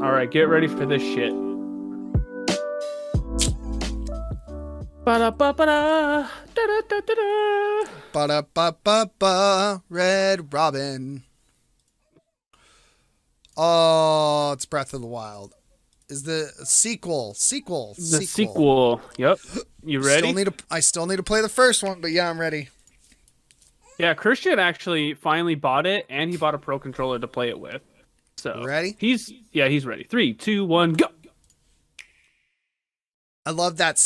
All right, get ready for this shit. Ba-da-ba-ba-da, da-da-da-da-da. Ba-da-ba-ba-ba, Red Robin. Oh, it's Breath of the Wild. Is the sequel. The sequel. Yep. You ready? I still need to play the first one, but yeah, I'm ready. Yeah, Christian actually finally bought it, and he bought a Pro controller to play it with. So Ready? he's ready. 3, 2, 1, go. I love that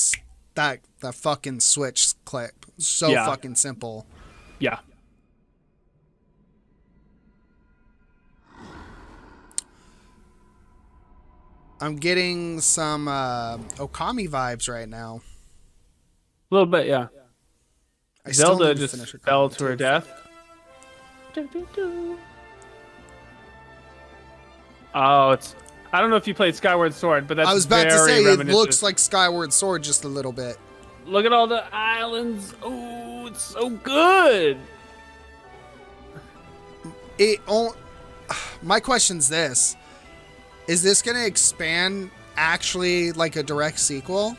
fucking Switch clip. So Yeah. fucking simple. Yeah. I'm getting some Okami vibes right now. A little bit, yeah. I still Zelda need to just finish Okami fell to her too. death. Oh, I don't know if you played Skyward Sword, but that's I was about to say it reminiscent. looks like Skyward Sword just a little bit. Look at all the islands. Oh, it's so good. My question's this. Is this going to expand actually like a direct sequel?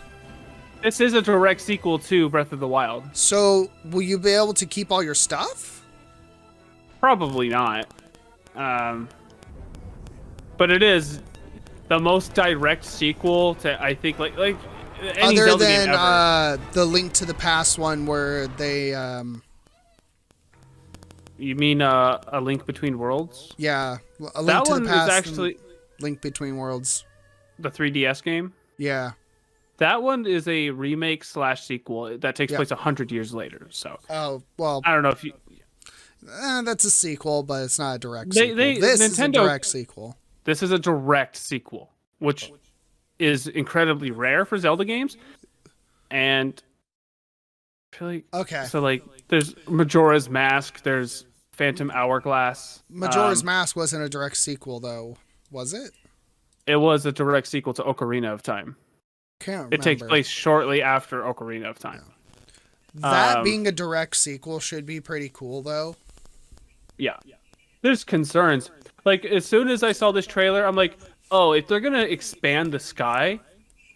This is a direct sequel to Breath of the Wild. So, will you be able to keep all your stuff? Probably not. But it is the most direct sequel to, I think, like any Other Zelda game than ever. the Link to the Past one where they You mean A Link Between Worlds? yeah, a Link That to one the is Past actually Link Between Worlds. the 3DS game. Yeah. That one is a remake / sequel that takes Yeah. place 100 years later. So Oh, well, I don't know if you. that's a sequel, but it's not a direct They- sequel. they- This is a Nintendo- direct sequel. This is a direct sequel, which is incredibly rare for Zelda games. And I feel like Okay. so like there's Majora's Mask, there's Phantom Hourglass. Majora's Mask wasn't a direct sequel, though, was it? It was a direct sequel to Ocarina of Time. Can't remember. It takes place shortly after Ocarina of Time. That being a direct sequel should be pretty cool, though. Yeah. There's concerns. Like, as soon as I saw this trailer, I'm like, oh, if they're going to expand the sky,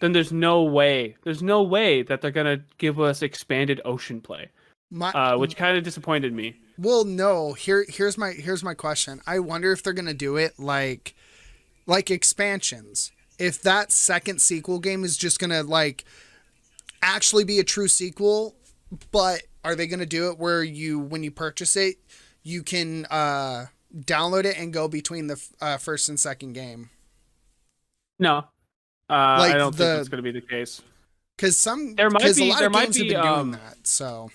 then there's no way. There's no way that they're going to give us expanded ocean play. Which kind of disappointed me. Well, no. Here's my question. I wonder if they're gonna do it like expansions. If that second sequel game is just gonna like actually be a true sequel, but are they gonna do it where when you purchase it, you can download it and go between the first and second game? No. Like I don't think that's going to be the case. Because a lot of games have been doing that. So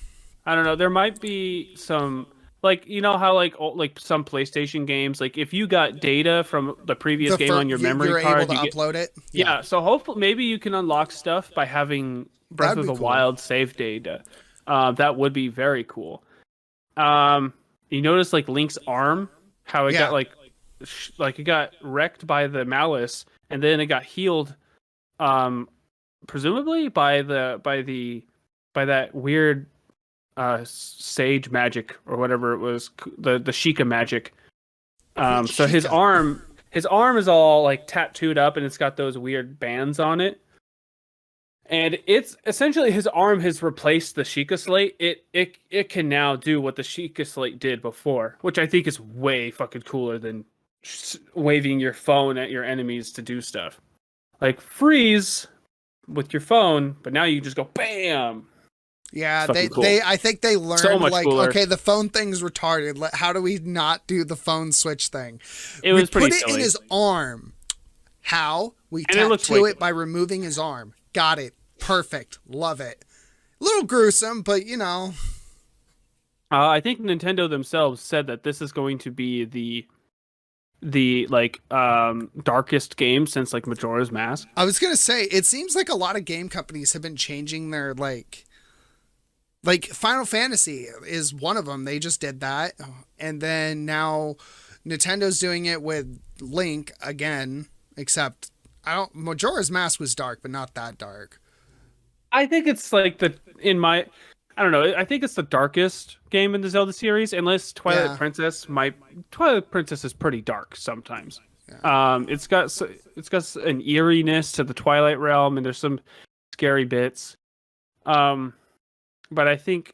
I don't know. There might be some, like, you know how like some PlayStation games, like if you got data from the previous game on your memory card, able to upload it. Yeah. So hopefully, maybe you can unlock stuff by having Breath of the Wild save data. That would be very cool. You notice like Link's arm, how it got like it got wrecked by the malice, and then it got healed, presumably by that weird sage magic or whatever it was, the Sheikah magic. So his arm is all like tattooed up and it's got those weird bands on it. And it's essentially his arm has replaced the Sheikah Slate. It can now do what the Sheikah Slate did before, which I think is way fucking cooler than waving your phone at your enemies to do stuff. Like freeze with your phone, but now you just go bam. Yeah, I think they learned so much cooler. Okay, the phone thing's retarded. How do we not do the phone switch thing? It was pretty put it silly. in his arm. How? We And tattoo it by removing his arm. Got it. Perfect. Love it. A little gruesome, but you know. I think Nintendo themselves said that this is going to be the like darkest game since like Majora's Mask. I was gonna say, it seems like a lot of game companies have been changing their like Final Fantasy is one of them. They just did that, and then now Nintendo's doing it with Link again. Except Majora's Mask was dark, but not that dark. I think it's like I don't know. I think it's the darkest game in the Zelda series, unless Twilight Princess Twilight Princess is pretty dark sometimes. It's got an eeriness to the Twilight Realm, and there's some scary bits. Um, but I think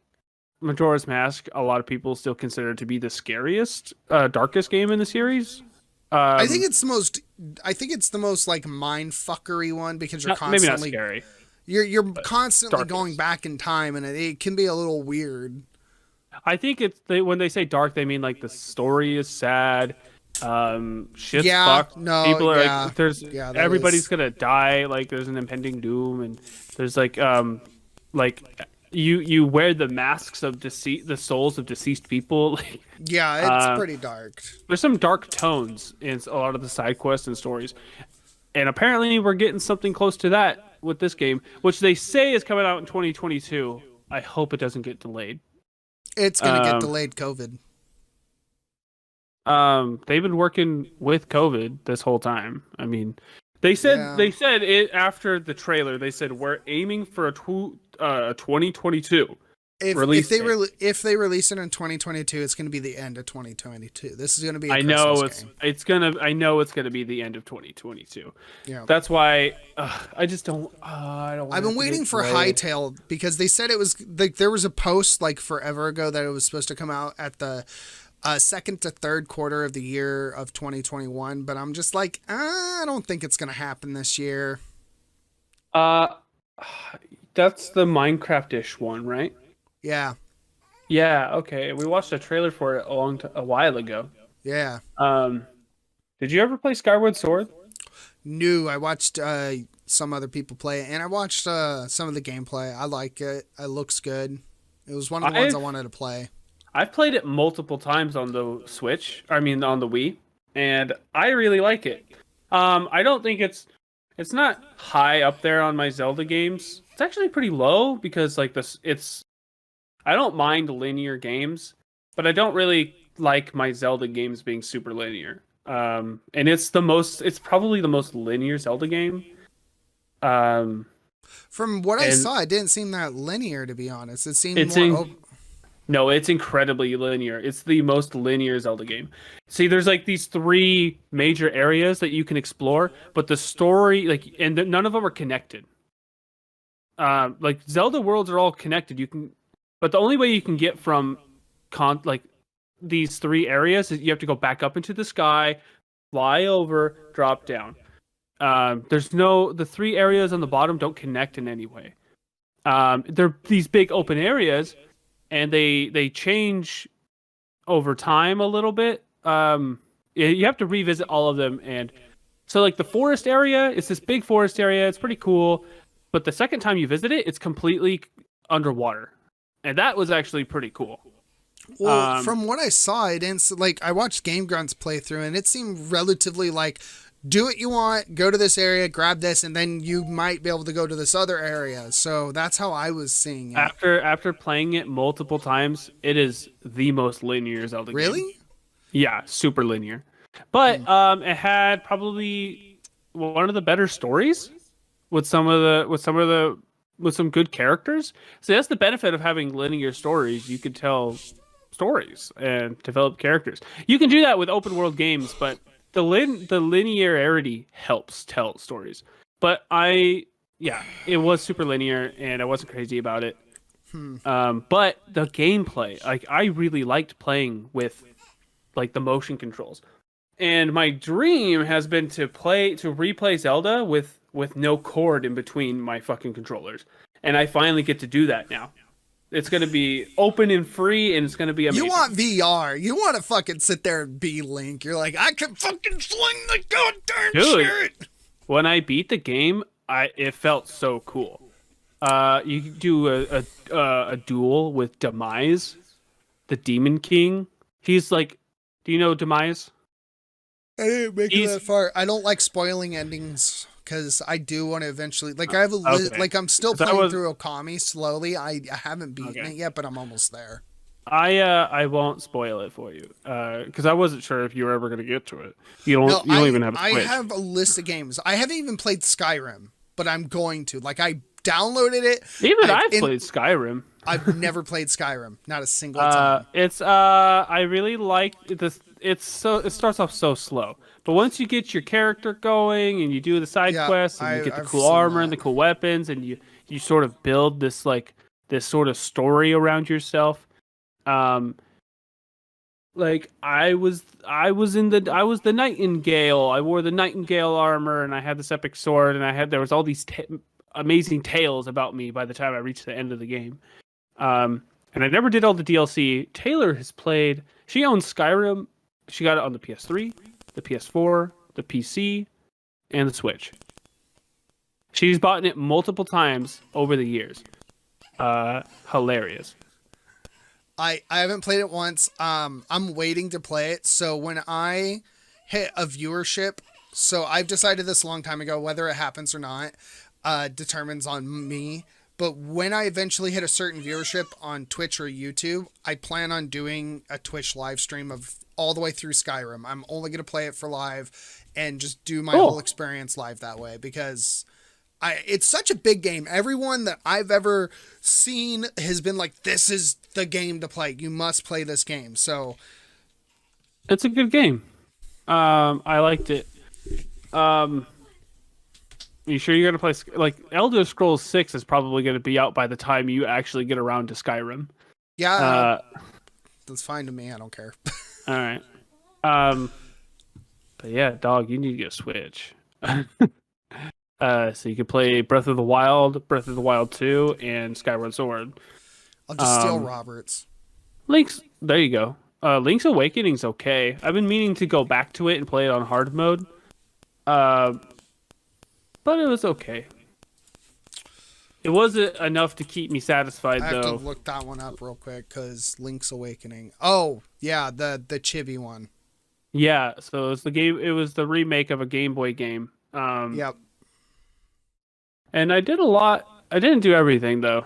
Majora's Mask, a lot of people still consider to be the scariest, darkest game in the series. I think it's the most. I think it's the most like mind fuckery one because you're maybe not constantly scary. you're constantly darkest. going back in time, and it can be a little weird. I think when they say dark, they mean like the story is sad. Shit's fucked. No, People are yeah, like, everybody's gonna die. Like, there's an impending doom, and there's like you wear the masks of the souls of deceased people. Yeah, it's pretty dark. There's some dark tones in a lot of the side quests and stories, and apparently we're getting something close to that with this game, which they say is coming out in 2022. I hope it doesn't get delayed. It's gonna get delayed. COVID. They've been working with COVID this whole time. I mean, they said it after the trailer. They said we're aiming for a 2022 release. If they release it in 2022, it's going to be the end of 2022. This is going to be. I know it's gonna be the end of 2022. Yeah, that's why I just don't. I don't. I've been waiting for Hytale because they said it was like there was a post like forever ago that it was supposed to come out at the second to third quarter of the year of 2021, but I'm just like, I don't think it's going to happen this year. That's the Minecraft-ish one, right? Yeah. Yeah. Okay. We watched a trailer for it a while ago. Yeah. Did you ever play Skyward Sword? No, I watched some other people play it, and I watched some of the gameplay. I like it. It looks good. It was one of the ones I wanted to play. I've played it multiple times on the Switch. I mean, on the Wii, and I really like it. I don't think it's not high up there on my Zelda games. It's actually pretty low because like I don't mind linear games, but I don't really like my Zelda games being super linear. And it's probably the most linear Zelda game. From what I saw, it didn't seem that linear, to be honest. It seemed more. No, it's incredibly linear. It's the most linear Zelda game. See, there's like these 3 major areas that you can explore, but the story, none of them are connected. Like Zelda worlds are all connected. But the only way you can get from these 3 areas is you have to go back up into the sky, fly over, drop down. The 3 areas on the bottom don't connect in any way. They're these big open areas. And they change over time a little bit. You have to revisit all of them. And so like the forest area, it's this big forest area. It's pretty cool. But the second time you visit it, it's completely underwater. And that was actually pretty cool. Well, from what I saw, I watched Game Grunts play through, and it seemed relatively like, do what you want, go to this area, grab this, and then you might be able to go to this other area. So that's how I was seeing it. After playing it multiple times, it is the most linear Zelda game. Really? Yeah, super linear. But it had probably one of the better stories with some good characters. So that's the benefit of having linear stories. You can tell stories and develop characters. You can do that with open world games, but the linearity helps tell stories. But it was super linear, and I wasn't crazy about it. But the gameplay, like I really liked playing with like the motion controls. And my dream has been to replay Zelda with no cord in between my fucking controllers. And I finally get to do that now. It's going to be open and free, and it's going to be amazing. You want VR. You want to fucking sit there and be Link. You're like, I can fucking sling the goddamn shit. When I beat the game, it felt so cool. You do a duel with Demise, the Demon King. He's like, do you know Demise? I didn't make it that far. I don't like spoiling endings. Because I do want to eventually, like I have I'm still playing through Okami slowly. I haven't beaten it yet, but I'm almost there. I won't spoil it for you because I wasn't sure if you were ever going to get to it. You don't even have a Switch. I have a list of games. I haven't even played Skyrim, but I'm going to. Like I downloaded it. I've played Skyrim. I've never played Skyrim, not a single time. I really like this. it starts off so slow. But once you get your character going and you do the side Yeah, quests and you get the I've cool seen armor and that. the cool weapons and you sort of build this sort of story around yourself. Um, like I was the Nightingale. I wore the Nightingale armor and I had this epic sword and there was all these amazing tales about me by the time I reached the end of the game. And I never did all the DLC. Taylor has played. She owns Skyrim. She got it on the PS3, the PS4, the PC, and the Switch. She's bought it multiple times over the years. Hilarious. I haven't played it once. I'm waiting to play it. So when I hit a viewership, so I've decided this a long time ago, whether it happens or not, determines on me. But when I eventually hit a certain viewership on Twitch or YouTube, I plan on doing a Twitch live stream of all the way through Skyrim. I'm only going to play it for live and just do my whole experience live that way because it's such a big game. Everyone that I've ever seen has been like, this is the game to play. You must play this game. So it's a good game. I liked it. You sure you're gonna play like Elder Scrolls 6 is probably gonna be out by the time you actually get around to Skyrim. Yeah, that's fine to me. I don't care. All right. But yeah, dog, you need to get a Switch. So you can play Breath of the Wild, Breath of the Wild 2, and Skyward Sword. I'll just steal Robert's. Link's there you go. Link's Awakening's okay. I've been meaning to go back to it and play it on hard mode. But it was okay. It wasn't enough to keep me satisfied, I have though. to look that one up real quick because Link's Awakening. Oh, yeah, the chibi one. Yeah, so it was the game. It was the remake of a Game Boy game. Yep. And I did a lot. I didn't do everything though.